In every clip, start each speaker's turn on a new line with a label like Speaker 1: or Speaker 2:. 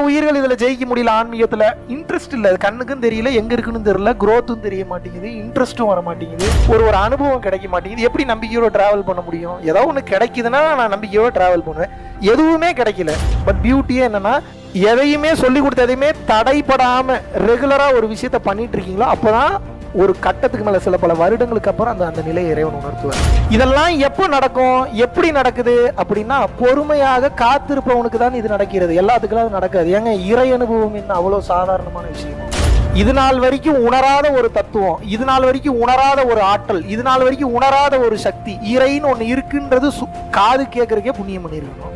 Speaker 1: உயிர்கள் இதுல ஜெயிக்க முடியல. ஆன்மீகத்துல இன்ட்ரெஸ்ட் இல்ல, கண்ணுக்கும் தெரியல, எங்க இருக்குன்னு தெரியல, குரோத்தும் தெரிய மாட்டேங்குது, இன்ட்ரெஸ்டும் வர மாட்டேங்குது, ஒரு அனுபவம் கிடைக்க மாட்டேங்குது. எப்படி நம்பிக்கையோட டிராவல் பண்ண முடியும்? ஏதோ ஒண்ணு கிடைக்குதுன்னா நான் நம்பிக்கையோட டிராவல் பண்ணுவேன். எதுவுமே கிடைக்கல. பட் பியூட்டியே என்னன்னா, எதையுமே சொல்லி கொடுத்த எதையுமே தடைப்படாம ரெகுலரா ஒரு விஷயத்த பண்ணிட்டு இருக்கீங்களோ அப்பதான் ஒரு கட்டத்துக்கு மேல சில பல வருடங்களுக்கு அப்புறம் அந்த நிலையை இறைவன் உணர்த்துவார். இதெல்லாம் எப்போ நடக்கும், எப்படி நடக்குது அப்படின்னா, பொறுமையாக காத்திருப்பவனுக்கு தான் இது நடக்கிறது. எல்லாத்துக்கும் நடக்காது. ஏங்க, இறை அனுபவம் என்ன அவ்வளவு சாதாரணமான விஷயம்? இது நாள் வரைக்கும் உணராத ஒரு தத்துவம், இது நாள் வரைக்கும் உணராத ஒரு ஆற்றல், இது நாள் வரைக்கும் உணராத ஒரு சக்தி, இறைன்னு ஒண்ணு இருக்குன்றது காது கேட்கறதுக்கே புண்ணியம் பண்ணிருக்கணும்.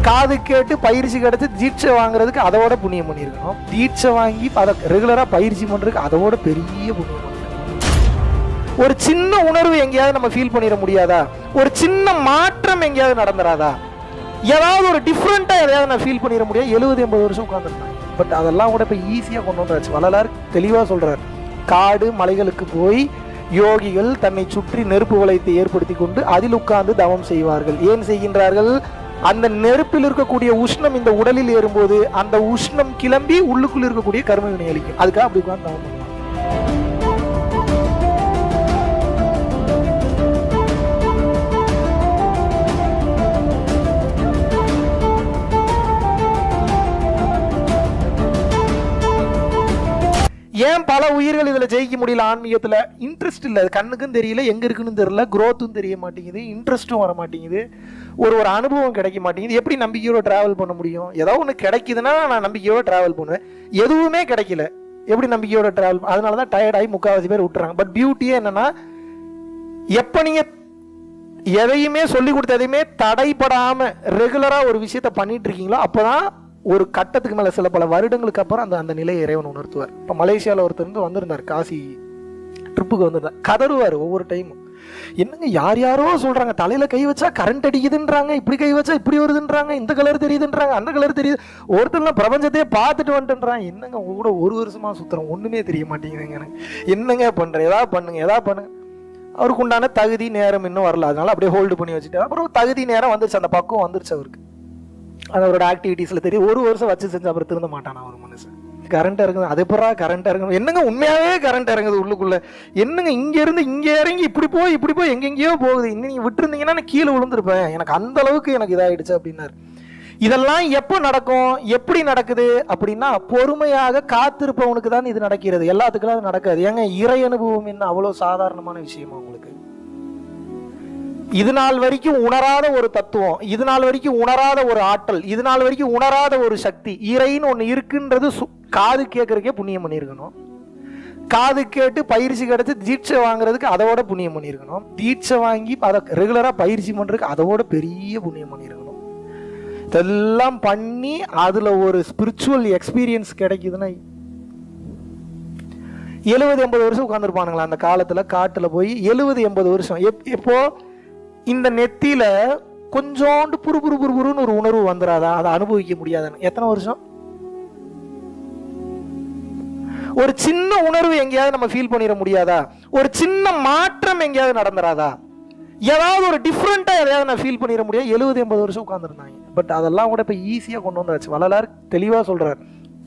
Speaker 1: காது கேட்டு பயிற்சி கிடைச்சு தீட்சை வாங்குறதுக்கு அதோட புண்ணியம் பண்ணிருக்கணும். தீட்சை வாங்கி அதை ரெகுலரா பயிற்சி பண்றதுக்கு அதோட பெரிய புண்ணியம். ஒரு சின்ன உணர்வு எங்கேயாவது நம்ம ஃபீல் பண்ணிட முடியாதா? ஒரு சின்ன மாற்றம் எங்கேயாவது நடந்துராதா? ஏதாவது ஒரு டிஃப்ரெண்டா எதையாவது நான் ஃபீல் பண்ணிட முடியாது? 70-80 வருஷம் உட்காந்துருந்தேன். பட் அதெல்லாம் கூட இப்ப ஈஸியா கொண்டு வந்தாச்சு. வள்ளலார் தெளிவா சொல்றாரு, காடு மலைகளுக்கு போய் யோகிகள் தன்னை சுற்றி நெருப்பு வளையத்தை ஏற்படுத்தி கொண்டு அதில் உட்கார்ந்து தவம் செய்வார்கள். ஏன் செய்கின்றார்கள்? அந்த நெருப்பில் இருக்கக்கூடிய உஷ்ணம் இந்த உடலில் ஏறும்போது அந்த உஷ்ணம் கிளம்பி உள்ளுக்குள் இருக்கக்கூடிய கர்ம வினை அளிக்கும். அதுக்காக அப்படி உட்கார்ந்து தவம் பண்ணுவாங்க. ஏன் பல உயிர்கள் இதுல ஜெயிக்க முடியல? ஆன்மீகத்துல இன்ட்ரெஸ்ட் இல்ல, கண்ணுக்கும் தெரியல, எங்க இருக்குன்னு தெரியல, குரோத்தும் தெரிய மாட்டேங்குது, இன்ட்ரெஸ்டும் வர மாட்டேங்குது, ஒரு அனுபவம் கிடைக்க மாட்டேங்குது. எப்படி நம்பிக்கையோட டிராவல் பண்ண முடியும்? ஏதோ ஒண்ணு கிடைக்குதுன்னா நான் நம்பிக்கையோட டிராவல் பண்ணுவேன். எதுவுமே கிடைக்கல, எப்படி நம்பிக்கையோட டிராவல்? அதனாலதான் டயர்ட் ஆகி முக்காவாசி பேர் விட்டுறாங்க. பட் பியூட்டியே என்னன்னா, எப்ப நீங்க எதையுமே சொல்லி கொடுத்த எதையுமே தடைப்படாம ரெகுலரா ஒரு விஷயத்த பண்ணிட்டு இருக்கீங்களோ அப்பதான் ஒரு கட்டத்துக்கு மேல சில பல வருடங்களுக்கு அப்புறம் அந்த நிலையை இறைவன் உணர்த்துவார். இப்ப மலேசியால ஒருத்தர் வந்திருந்தார், காசி ட்ரிப்புக்கு வந்திருந்தார். கதறுவார் ஒவ்வொரு டைமும். என்னங்க, யார் யாரோ சொல்றாங்க, தலையில கை வச்சா கரண்ட் அடிக்குதுன்றாங்க, இப்படி கை வச்சா இப்படி வருதுன்றாங்க, இந்த கலர் தெரியுதுன்றாங்க, அந்த கலர் தெரியுது, ஒருத்தர் பிரபஞ்சத்தையே பார்த்துட்டு வந்துட்டுன்றாங்க. என்னங்க, உங்க கூட ஒரு வருஷமா சுத்துறோம், ஒண்ணுமே தெரிய மாட்டேங்குதுங்க எனக்கு, என்னங்க பண்றேன், ஏதாவது பண்ணுங்க. அவருக்கு உண்டான தகுதி நேரம் இன்னும் வரல, அதனால அப்படியே ஹோல்டு பண்ணி வச்சுட்டு அப்புறம் தகுதி நேரம் வந்துருச்சு, அந்த பக்கம் வந்துருச்சு அவருக்கு. அது அவரோட ஆக்டிவிட்டிஸ்ல தெரியும். ஒரு வருஷம் வச்சு செஞ்சு அப்புறம் திருந்த மாட்டானா ஒரு மனுஷன். கரண்ட் இறங்குது, அது எப்படா கரண்ட் இறங்குது? என்னங்க, உண்மையாவே கரண்ட் இறங்குது உள்ளுக்குள்ள. என்னங்க, இங்க இருந்து இங்க இறங்கி இப்படி போய் எங்கெங்கயோ போகுது. இன்னும் நீங்க விட்டு இருந்தீங்கன்னா நான் கீழே விழுந்திருப்பேன், எனக்கு அந்த அளவுக்கு எனக்கு இதாயிடுச்சு அப்படின்னாரு. இதெல்லாம் எப்போ நடக்கும், எப்படி நடக்குது அப்படின்னா, பொறுமையாக காத்திருப்பவனுக்கு தான் இது நடக்கிறது. எல்லாத்துக்கும் அது நடக்காது. ஏங்க, இறை அனுபவம் என்ன அவ்வளவு சாதாரணமான விஷயமா உங்களுக்கு? இது நாள் வரைக்கும் உணராத ஒரு தத்துவம், இது நாள் வரைக்கும் உணராத ஒரு ஆற்றல், இது நாள் வரைக்கும் உணராத ஒரு சக்தி, இறைன்னு ஒண்ணு இருக்குன்றது காது கேட்கறதுக்கே புண்ணியம் பண்ணிருக்கணும். காது கேட்டு பயிற்சி கிடைச்சு தீட்சை வாங்குறதுக்கு அதோட புண்ணியம் பண்ணிருக்கணும். தீட்சை வாங்கி அதை ரெகுலரா பயிற்சி பண்றதுக்கு அதோட பெரிய புண்ணியம் பண்ணிருக்கணும். இதெல்லாம் பண்ணி அதுல ஒரு ஸ்பிரிச்சுவல் எக்ஸ்பீரியன்ஸ் கிடைக்குதுன்னா, 70-80 வருஷம் உட்கார்ந்துருப்பானுங்களா அந்த காலத்துல? காட்டுல போய் 70-80 வருஷம். எப்போ இந்த நெத்தியில கொஞ்சோண்டு புருன்னு ஒரு உணர்வு வந்துடாதா? அதை அனுபவிக்க முடியாதான்னு? எத்தனை வருஷம்? ஒரு சின்ன உணர்வு எங்கேயாவது நம்ம ஃபீல் பண்ணிட முடியாதா? ஒரு சின்ன மாற்றம் எங்கேயாவது நடந்துராதா? ஏதாவது ஒரு டிஃப்ரெண்டா எதையாவது நான் ஃபீல் பண்ணிட முடியாது? 70-80 வருஷம் உட்கார்ந்துருந்தாங்க. பட் அதெல்லாம் கூட இப்ப ஈஸியா கொண்டு வந்தாச்சு. வள்ளலார் தெளிவா சொல்றார்,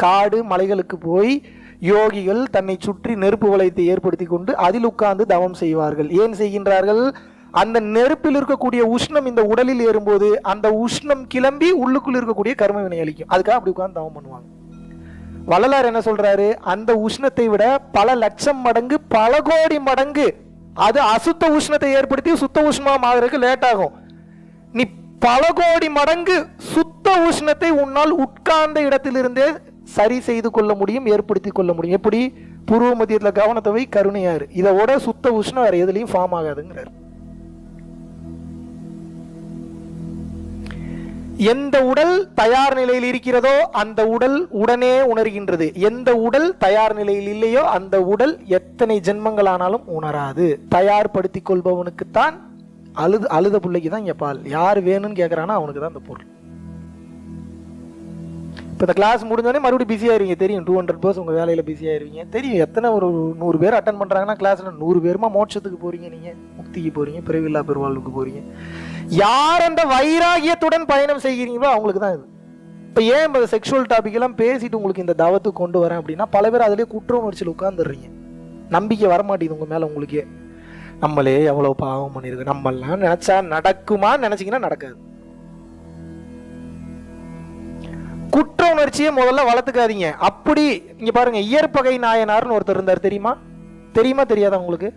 Speaker 1: காடு மலைகளுக்கு போய் யோகிகள் தன்னை சுற்றி நெருப்பு வளையத்தை ஏற்படுத்தி கொண்டு அதில் உட்கார்ந்து தவம் செய்வார்கள். ஏன் செய்கின்றார்கள்? அந்த நெருப்பில் இருக்கக்கூடிய உஷ்ணம் இந்த உடலில் ஏறும்போது அந்த உஷ்ணம் கிளம்பி உள்ளுக்குள் இருக்கக்கூடிய கர்ம வினை அளிக்கும். அதுக்காக அப்படி உட்கார்ந்து தவம் பண்ணுவாங்க. வள்ளலார் என்ன சொல்றாரு? அந்த உஷ்ணத்தை விட பல லட்சம் மடங்கு, பல கோடி மடங்கு அது அசுத்த உஷ்ணத்தை ஏற்படுத்தி சுத்த உஷ்ணமா ஆகிறதுக்கு லேட் ஆகும். நீ பல கோடி மடங்கு சுத்த உஷ்ணத்தை உன்னால் உட்கார்ந்த இடத்திலிருந்தே சரி செய்து கொள்ள முடியும், ஏற்படுத்தி கொள்ள முடியும். எப்படி? பூர்வ மத்தியத்துல கவனத்தை வை, கருணையாரு. இதோட சுத்த உஷ்ணம் வேற எதுலையும் ஃபார்ம் ஆகாதுங்கிறார். எந்த உடல் தயார் நிலையில் இருக்கிறதோ அந்த உடல் உடனே உணர்கின்றது. எந்த உடல் தயார் நிலையில் இல்லையோ அந்த உடல் எத்தனை ஜென்மங்கள் ஆனாலும் உணராது. தயார்படுத்திக் கொள்பவனுக்குத்தான் அழுத பிள்ளைக்கு தான் இங்க பால். யார் வேணும்னு கேட்கறானா அவனுக்கு தான் இந்த பொருள். இப்போ இந்த கிளாஸ் முடிஞ்சோடனே மறுபடியும் பிஸி ஆயிருவீங்க. தெரியும் 200% உங்க வேலையில பிஸி ஆயிருவீங்க. தெரியும் எத்தனை ஒரு 100 பேர் அட்டன் பண்றாங்கன்னா கிளாஸ்ல 100 பேருமா மோட்சத்துக்கு போறீங்க, நீங்க முக்திக்கு போறீங்க, பிறவில்லா பெருவாழ்வுக்கு போறீங்க. யார் அந்த வைராகியத்துடன் பயணம் செய்கிறீங்களோ அவங்களுக்கு தான் இது. இப்போ ஏன் இந்த செக்ஷுவல் டாபிக் எல்லாம் பேசிட்டு உங்களுக்கு இந்த தவத்துக்கு கொண்டு வரேன் அப்படின்னா, பல பேர் அதிலே குற்ற உணர்ச்சியில் உட்காந்துடுறீங்க. நம்பிக்கை வரமாட்டேங்குது உங்க மேல. உங்களுக்கே நம்மளே எவ்வளவு பாவம் பண்ணிருக்கு, நம்மளாம் நினைச்சா நடக்குமான்னு நினைச்சீங்கன்னா நடக்காது. குற்ற உணர்ச்சியை முதல்ல வளர்த்துக்காதீங்க. அப்படி இங்க பாருங்க, இயற்பகை நாயனார்னு ஒருத்தர் இருந்தார். தெரியுமா தெரியாதா உங்களுக்கு?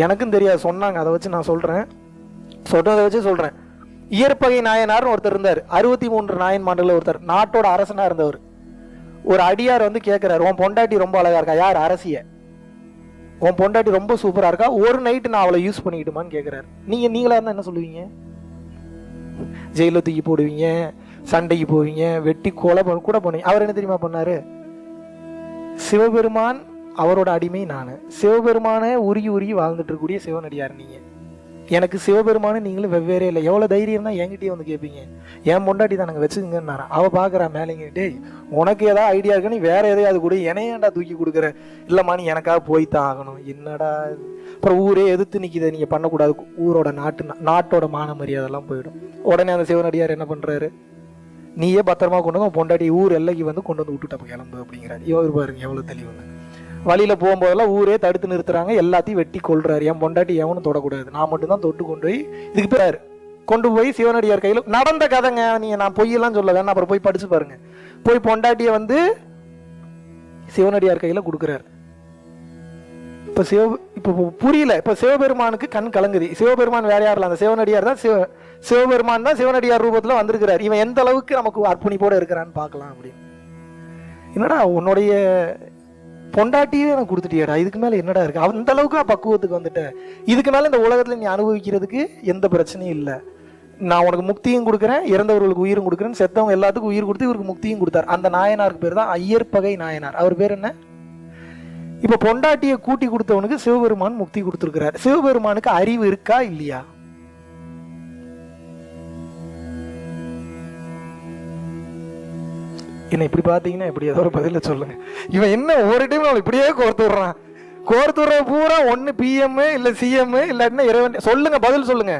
Speaker 1: எனக்கும் தெரியாது, சொன்னாங்க. அதை வச்சு நான் சொல்றேன், சொன்னதை வச்சு சொல்றேன். இயற்பகை நாயனார்னு ஒருத்தர் இருந்தார். 63 நாயன்மார்கள் ஒருத்தர், நாட்டோட அரசனா இருந்தவர். ஒரு அடியார் வந்து கேட்கிறார், உன் பொண்டாட்டி ரொம்ப அழகா இருக்கா? யார்? அரசிய. உன் பொண்டாட்டி ரொம்ப சூப்பரா இருக்கா, ஒரு நைட்டு நான் அவளை யூஸ் பண்ணிக்கிட்டுமான்னு கேட்கிறார். நீங்களா இருந்தா என்ன சொல்லுவீங்க? ஜெயில தூக்கி போடுவீங்க, சண்டைக்கு போவீங்க, வெட்டி கொலை கூட பண்ணுவீங்க. அவர் என்ன தெரியுமா பண்ணாரு? சிவபெருமான் அவரோட அடிமை நானு, சிவபெருமான உருகி உருகி வாழ்ந்துட்டு இருக்கக்கூடிய சிவனடியார் நீங்க. எனக்கு சிவபெருமான நீங்களும் வெவ்வேறே இல்லை. எவ்வளவு தைரியம் தான் என்கிட்டயே வந்து கேட்பீங்க, என் பொண்டாட்டி தான் நாங்கள் வச்சுக்கங்கன்னாரா. அவ பாக்குறா மேலேங்க, டேய் உனக்கு ஏதாவது ஐடியா இருக்கு, நீ வேற எதையாவது கூட என்னையாண்டா தூக்கி கொடுக்குற? இல்லம்மா நீ எனக்காக போய்தான் ஆகணும். என்னடா அப்புறம் ஊரே எதிர்த்து நிற்கிதை, நீங்க பண்ணக்கூடாது, ஊரோட நாட்டோட மான மரியாதை எல்லாம் போயிடும். உடனே அந்த சிவனடியார் என்ன பண்றாரு? நீயே பத்திரமா கொண்டு வந்து பொண்டாட்டி ஊர் எல்லைக்கு வந்து கொண்டு வந்து விட்டுட்டப்ப கிளம்பு அப்படிங்கிறாரு. இவர் பாருங்க எவ்வளவு தெளிவுங்க. வழியில போகும்போதெல்லாம் ஊரே தடுத்து நிறுத்துறாங்க, எல்லாத்தையும் வெட்டி கொள்றாரு. என் பொண்டாட்டி எவனும் தொடக்கூடாது, நான் மட்டும்தான் தொட்டு கொண்டு போய் இதுக்கு பேர் கொண்டு போய் சிவனடியார் கையில் நடந்த கதைங்க. நீங்க நான் பொய்யெல்லாம் சொல்ல வேணா, அப்புறம் போய் படிச்சு பாருங்க. போய் பொண்டாட்டிய வந்து சிவனடியார் கையில கொடுக்குறாரு. இப்ப புரியல. இப்ப சிவபெருமானுக்கு கண் கலங்குது. சிவபெருமான் வேற யாரும், அந்த சிவனடியார் தான். சிவபெருமான் தான் சிவனடியார் ரூபத்துல வந்திருக்கிறார். இவன் எந்த அளவுக்கு நமக்கு அர்ப்பணிப்போட இருக்கிறான்னு பார்க்கலாம் அப்படின்னு. என்னடா உன்னுடைய பொண்டாட்டியே எனக்கு கொடுத்துட்டியடா, இதுக்கு மேல என்னடா இருக்கு? அந்த அளவுக்கு நான் பக்குவத்துக்கு வந்துட்டேன். இதுக்கு மேல இந்த உலகத்துல நீ அனுபவிக்கிறதுக்கு எந்த பிரச்சனையும் இல்லை. நான் உனக்கு முக்தியும் கொடுக்குறேன், இறந்தவர்களுக்கு உயிரும் கொடுக்குறேன், செத்தவங்க எல்லாத்துக்கும் உயிர் கொடுத்து இவருக்கு முக்தியும் கொடுத்தார். அந்த நாயனாருக்கு பேர் தான் ஐயற்பகை நாயனார். அவர் பேர் என்ன? இப்ப பொண்டாட்டியை கூட்டி கொடுத்தவனுக்கு சிவபெருமான் முக்தி கொடுத்திருக்கிறார். சிவபெருமானுக்கு அறிவு இருக்கா இல்லையா? என்ன இப்படி பாத்தீங்கன்னா இப்படி ஏதோ ஒரு பதில சொல்லுங்க. இவன் என்ன ஒரு டைம் இப்படியே கோர்த்து விடுறான். கோர்த்து விடுற பூரா ஒன்னு பிஎம் இல்ல சிஎம் இல்லாட்டினா இறைவன். சொல்லுங்க, பதில் சொல்லுங்க.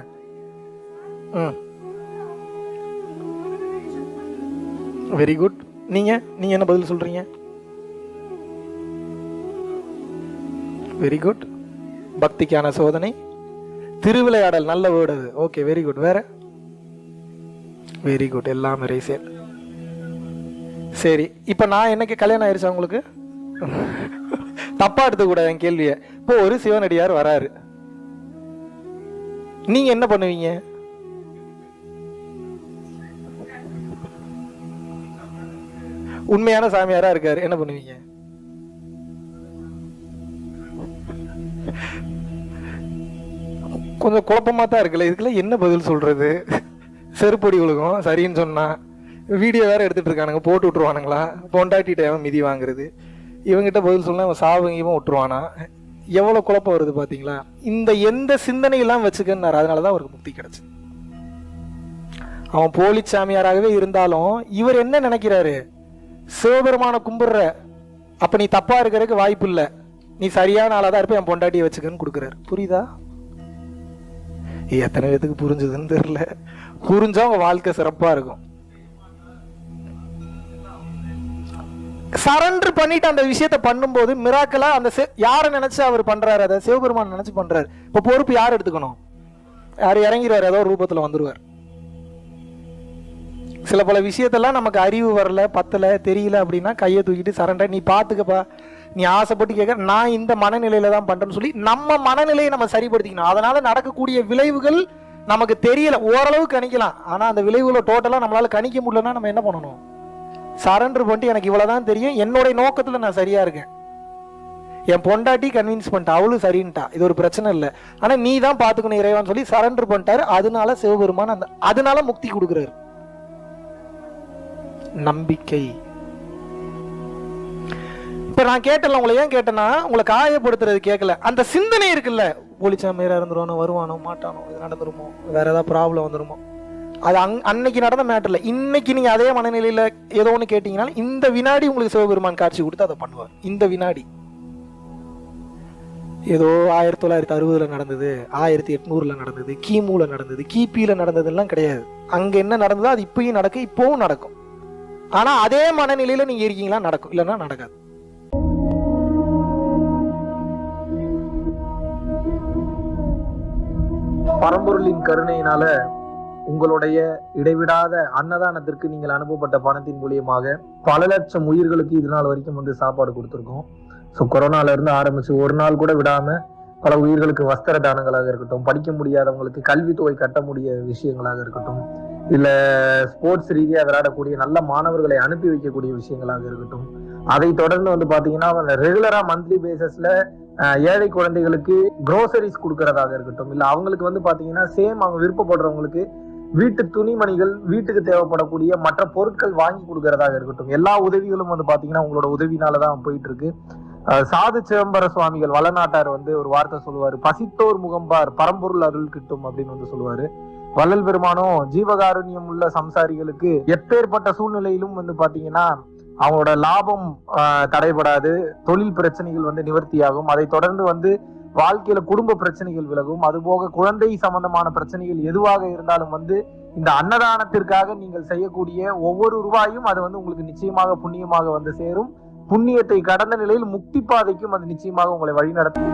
Speaker 1: Very good. நீங்க என்ன பதில் சொல்றீங்க? Very good. பக்திக்கான சோதனை, திருவிளையாடல், நல்ல வேர்டு அது. Okay, very good. வேற? Very good. எல்லாம் சேர். சரி, இப்ப நான் எனக்கு கல்யாணம் ஆயிருச்சா உங்களுக்கு? தப்பா எடுத்து கூட என் கேள்விய. இப்போ ஒரு சிவனடியார் வராரு, நீங்க என்ன பண்ணுவீங்க? உண்மையான சாமியாரா இருக்காரு, என்ன பண்ணுவீங்க? கொஞ்சம் குழப்பமா தான் இருக்குல்ல. இதுக்குள்ள என்ன பதில் சொல்றது? செருப்பொடி விழுகும் சரின்னு சொன்னா. வீடியோ வேற எடுத்துட்டு இருக்கானுங்க, போட்டு விட்டுருவானுங்களா? பொண்டாட்டிட்ட அவன் மிதி வாங்குறது, இவங்கிட்ட பதில் சொன்னா அவன் சாவங்கியவும் விட்டுருவானா? எவ்வளவு குழப்பம் வருது பாத்தீங்களா? இந்த எந்த சிந்தனையெல்லாம் வச்சுக்கன்னாரு. அதனாலதான் அவருக்கு முக்தி கிடைச்சு. அவன் போலி சாமியாராகவே இருந்தாலும் இவர் என்ன நினைக்கிறாரு? சிவபெருமான கும்பிடுற, அப்ப நீ தப்பா இருக்கிறதுக்கு வாய்ப்பு இல்லை, நீ சரியான ஆளாதான் இருப்ப, என் பொண்டாட்டியை வச்சுக்கன்னு கொடுக்குறாரு. புரியுதா? எத்தனை பேத்துக்கு புரிஞ்சதுன்னு தெரியல. புரிஞ்சா உங்க வாழ்க்கை சிறப்பா இருக்கும். சரண்டர் பண்ணிட்டு அந்த விஷயத்த பண்ணும்போது மிராக்கலா அந்த யாரை நினைச்சு அவர் பண்றாரு? அதை சிவபெருமான் நினைச்சு பண்றாரு. இப்ப பொறுப்பு யார் எடுத்துக்கணும்? யார் இறங்கிறாரு, ஏதோ ரூபத்துல வந்துருவார். சில பல விஷயத்தெல்லாம் நமக்கு அறிவு வரல, பத்தல, தெரியல அப்படின்னா கையை தூக்கிட்டு சரண்டர், நீ பாத்துக்கப்பா, நீ ஆசைப்பட்டு கேட்க, நான் இந்த மனநிலையில தான் பண்றேன்னு சொல்லி நம்ம மனநிலையை நம்ம சரிப்படுத்திக்கணும். அதனால நடக்கக்கூடிய விளைவுகள் நமக்கு தெரியல, ஓரளவு கணிக்கலாம். ஆனா அந்த விளைவுகளை டோட்டலா நம்மளால கணிக்க முடியலன்னா நம்ம என்ன பண்ணணும்? சரண்டர் பண்ணிட்டு எனக்கு இவ்வளவுதான் தெரியும், என்னுடைய நோக்கத்துல நான் சரியா இருக்கேன், என் பொண்டாட்டி கன்வின்ஸ் பண்ணிட்டா, அவளும் சரின்ட்டா, இது ஒரு பிரச்சனை இல்லை, ஆனா நீ தான் பாத்துக்கணும் இறைவான்னு சொல்லி சரண்டர் பண்ணிட்டாரு. அதனால சிவபெருமான் அதனால முக்தி கொடுக்குறாரு. நம்பிக்கை. இப்ப நான் கேட்டல, உங்களை ஏன் கேட்டேன்னா உங்களை காயப்படுத்துறது கேட்கல, அந்த சிந்தனை இருக்குல்ல, போலிச்சாமியாரா இருந்துருவானோ, வருவானோ, மாட்டானோ, இது நடந்துருமோ, வேற ஏதாவது ப்ராப்ளம் வந்துருமோ, அது அன்னைக்கு நடந்த மேட்டர்ல. இன்னைக்கு நீங்க அதே மனநிலையில ஏதோ ஒண்ணு கேட்டீங்கன்னா இந்த வினாடி உங்களுக்கு சிவபெருமான் காட்சி கொடுத்து அதை பண்ணுவார். இந்த வினாடி ஏதோ 1960 நடந்தது, 1800 நடந்தது, கிமுல நடந்தது, கிபியில நடந்தது எல்லாம் கிடையாது. அங்க என்ன நடந்ததோ அது இப்பயும் நடக்கும், இப்பவும் நடக்கும். ஆனா அதே மனநிலையில நீங்க இருக்கீங்களா? நடக்கும், இல்லைன்னா நடக்காது.
Speaker 2: பரம்பொருளின் கருணையினால உங்களுடைய இடைவிடாத அன்னதானத்திற்கு நீங்கள் அனுப்பப்பட்ட பணத்தின் மூலியமாக பல லட்சம் உயிர்களுக்கு இது நாள் வரைக்கும் வந்து சாப்பாடு கொடுத்துருக்கோம். ஸோ கொரோனால இருந்து ஆரம்பிச்சு ஒரு நாள் கூட விடாம பல உயிர்களுக்கு வஸ்திர தானங்களாக இருக்கட்டும், படிக்க முடியாதவங்களுக்கு கல்வித்தொகை கட்ட முடிய விஷயங்களாக இருக்கட்டும், இல்ல ஸ்போர்ட்ஸ் ரீதியாக விளையாடக்கூடிய நல்ல மாணவர்களை அனுப்பி வைக்கக்கூடிய விஷயங்களாக இருக்கட்டும், அதை தொடர்ந்து வந்து பாத்தீங்கன்னா ரெகுலரா மந்த்லி பேசிஸ்ல ஏழை குழந்தைகளுக்கு க்ரோசரிஸ் கொடுக்கறதாக இருக்கட்டும், இல்ல அவங்களுக்கு வந்து பாத்தீங்கன்னா சேம் அவங்க விருப்பப்படுறவங்களுக்கு வீட்டு துணிமணிகள், வீட்டுக்கு தேவைப்படக்கூடிய மற்ற பொருட்கள் வாங்கி கொடுக்கறதாக இருக்கட்டும், எல்லா உதவிகளும் வந்து பாத்தீங்கன்னா உங்களோட உதவினாலதான் போயிட்டு இருக்கு. சாது சிதம்பர சுவாமிகள் வளநாட்டார் வந்து ஒரு வார்த்தை சொல்லுவாரு, பசித்தோர் முகம்பார் பரம்பொருள் அருள் கிட்டும் அப்படின்னு வந்து சொல்லுவாரு. வள்ளல் பெருமானும் ஜீவகாருண்யம் உள்ள சம்சாரிகளுக்கு எப்பேற்பட்ட சூழ்நிலையிலும் வந்து பாத்தீங்கன்னா அவங்களோட லாபம் தடைபடாது, தொழில் பிரச்சனைகள் வந்து நிவர்த்தியாகும், அதை தொடர்ந்து வந்து வாழ்க்கையில குடும்ப பிரச்சனைகள் விலகும், அதுபோக குழந்தை சம்பந்தமான பிரச்சனைகள் எதுவாக இருந்தாலும் வந்து இந்த அன்னதானத்திற்காக நீங்கள் செய்யக்கூடிய ஒவ்வொரு ரூபாயும் அது வந்து உங்களுக்கு நிச்சயமாக புண்ணியமாக வந்து சேரும். புண்ணியத்தை கடந்த நிலையில் முக்தி பாதைக்கும் அது நிச்சயமாக உங்களை வழிநடத்தும்.